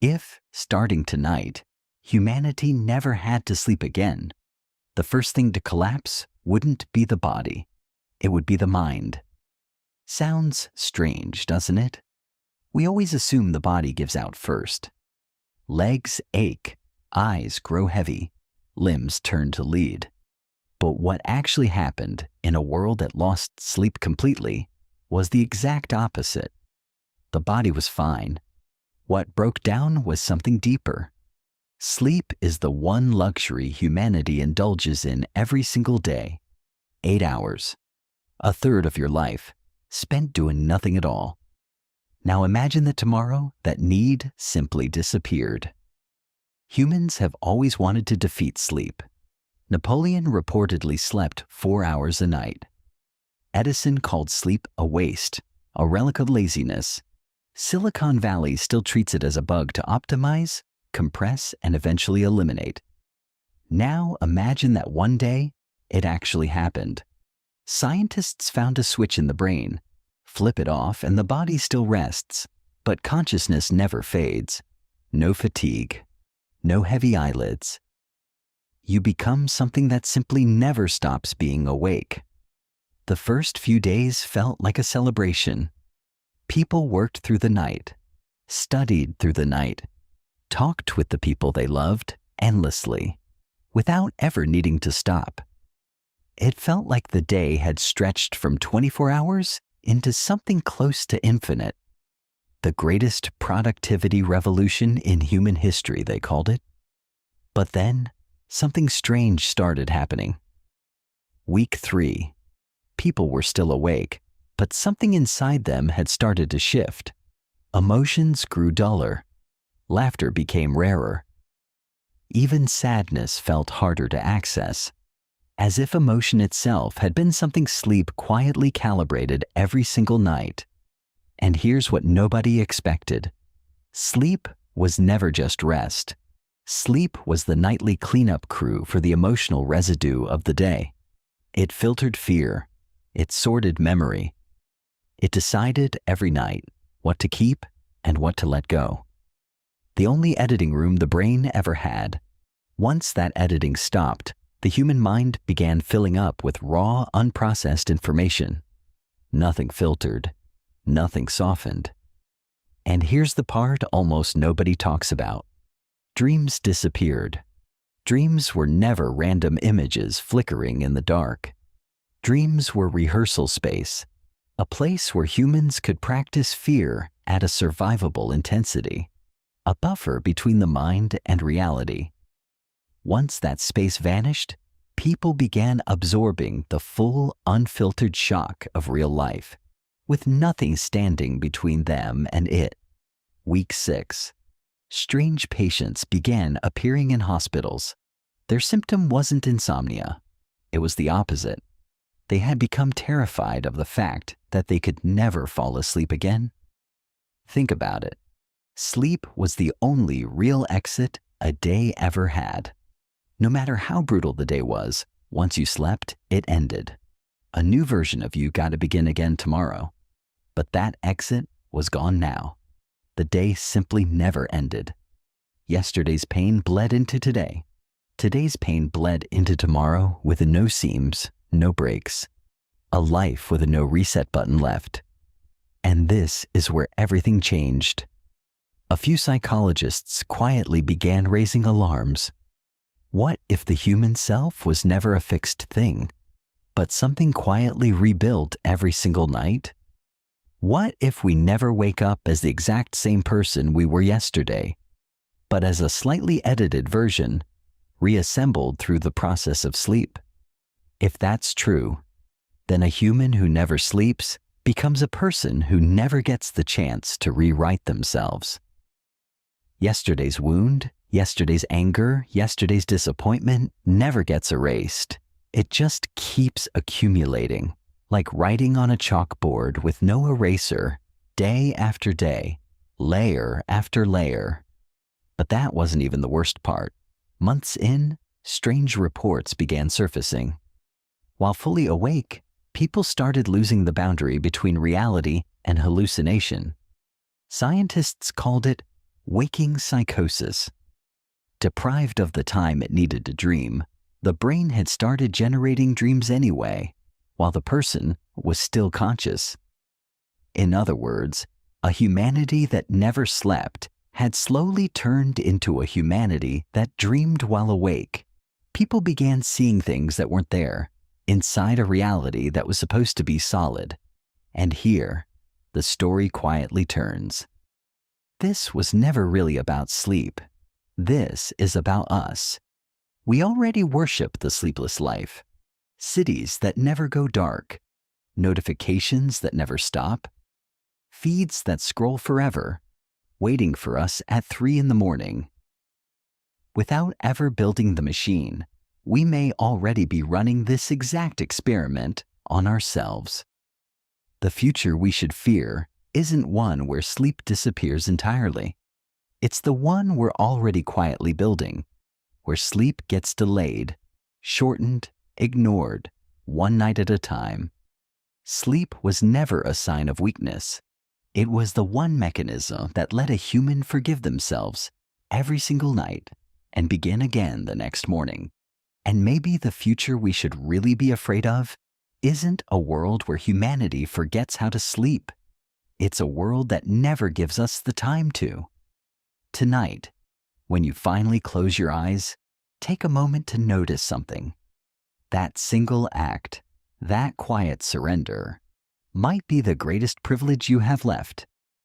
If, starting tonight, humanity never had to sleep again, the first thing to collapse wouldn't be the body, it would be the mind. Sounds strange, doesn't it? We always assume the body gives out first. Legs ache, eyes grow heavy, limbs turn to lead. But what actually happened in a world that lost sleep completely was the exact opposite. The body was fine. What broke down was something deeper. Sleep is the one luxury humanity indulges in every single day. 8 hours, a third of your life, spent doing nothing at all. Now imagine that tomorrow that need simply disappeared. Humans have always wanted to defeat sleep. Napoleon reportedly slept 4 hours a night. Edison called sleep a waste, a relic of laziness. Silicon Valley still treats it as a bug to optimize, compress, and eventually eliminate. Now imagine that one day it actually happened. Scientists found a switch in the brain. Flip it off and the body still rests, but consciousness never fades. No fatigue, no heavy eyelids. You become something that simply never stops being awake. The first few days felt like a celebration. People worked through the night, studied through the night, talked with the people they loved endlessly, without ever needing to stop. It felt like the day had stretched from 24 hours into something close to infinite. The greatest productivity revolution in human history, they called it. But then, something strange started happening. Week 3. People were still awake, but something inside them had started to shift. Emotions grew duller. Laughter became rarer. Even sadness felt harder to access, as if emotion itself had been something sleep quietly calibrated every single night. And here's what nobody expected. Sleep was never just rest. Sleep was the nightly cleanup crew for the emotional residue of the day. It filtered fear. It sorted memory. It decided every night what to keep and what to let go. The only editing room the brain ever had. Once that editing stopped, the human mind began filling up with raw, unprocessed information. Nothing filtered, nothing softened. And here's the part almost nobody talks about. Dreams disappeared. Dreams were never random images flickering in the dark. Dreams were rehearsal space, a place where humans could practice fear at a survivable intensity, a buffer between the mind and reality. Once that space vanished, people began absorbing the full, unfiltered shock of real life, with nothing standing between them and it. Week 6. Strange patients began appearing in hospitals. Their symptom wasn't insomnia. It was the opposite. They had become terrified of the fact that they could never fall asleep again. Think about it. Sleep was the only real exit a day ever had. No matter how brutal the day was, once you slept, it ended. A new version of you got to begin again tomorrow. But that exit was gone now. The day simply never ended. Yesterday's pain bled into today. Today's pain bled into tomorrow with no seams, no breaks. A life with a no reset button left. And this is where everything changed. A few psychologists quietly began raising alarms. What if the human self was never a fixed thing, but something quietly rebuilt every single night? What if we never wake up as the exact same person we were yesterday, but as a slightly edited version, reassembled through the process of sleep? If that's true, then a human who never sleeps becomes a person who never gets the chance to rewrite themselves. Yesterday's wound, yesterday's anger, yesterday's disappointment never gets erased. It just keeps accumulating, like writing on a chalkboard with no eraser, day after day, layer after layer. But that wasn't even the worst part. Months in, strange reports began surfacing. While fully awake, people started losing the boundary between reality and hallucination. Scientists called it Waking psychosis. Deprived of the time it needed to dream, the brain had started generating dreams anyway, while the person was still conscious. In other words, a humanity that never slept had slowly turned into a humanity that dreamed while awake. People began seeing things that weren't there, inside a reality that was supposed to be solid. And here, the story quietly turns. This was never really about sleep. This is about us. We already worship the sleepless life. Cities that never go dark. Notifications that never stop. Feeds that scroll forever, waiting for us at 3 in the morning. Without ever building the machine, we may already be running this exact experiment on ourselves. The future we should fear isn't one where sleep disappears entirely. It's the one we're already quietly building, where sleep gets delayed, shortened, ignored, one night at a time. Sleep was never a sign of weakness. It was the one mechanism that let a human forgive themselves every single night and begin again the next morning. And maybe the future we should really be afraid of isn't a world where humanity forgets how to sleep. It's a world that never gives us the time to. Tonight, when you finally close your eyes, take a moment to notice something. That single act, that quiet surrender, might be the greatest privilege you have left.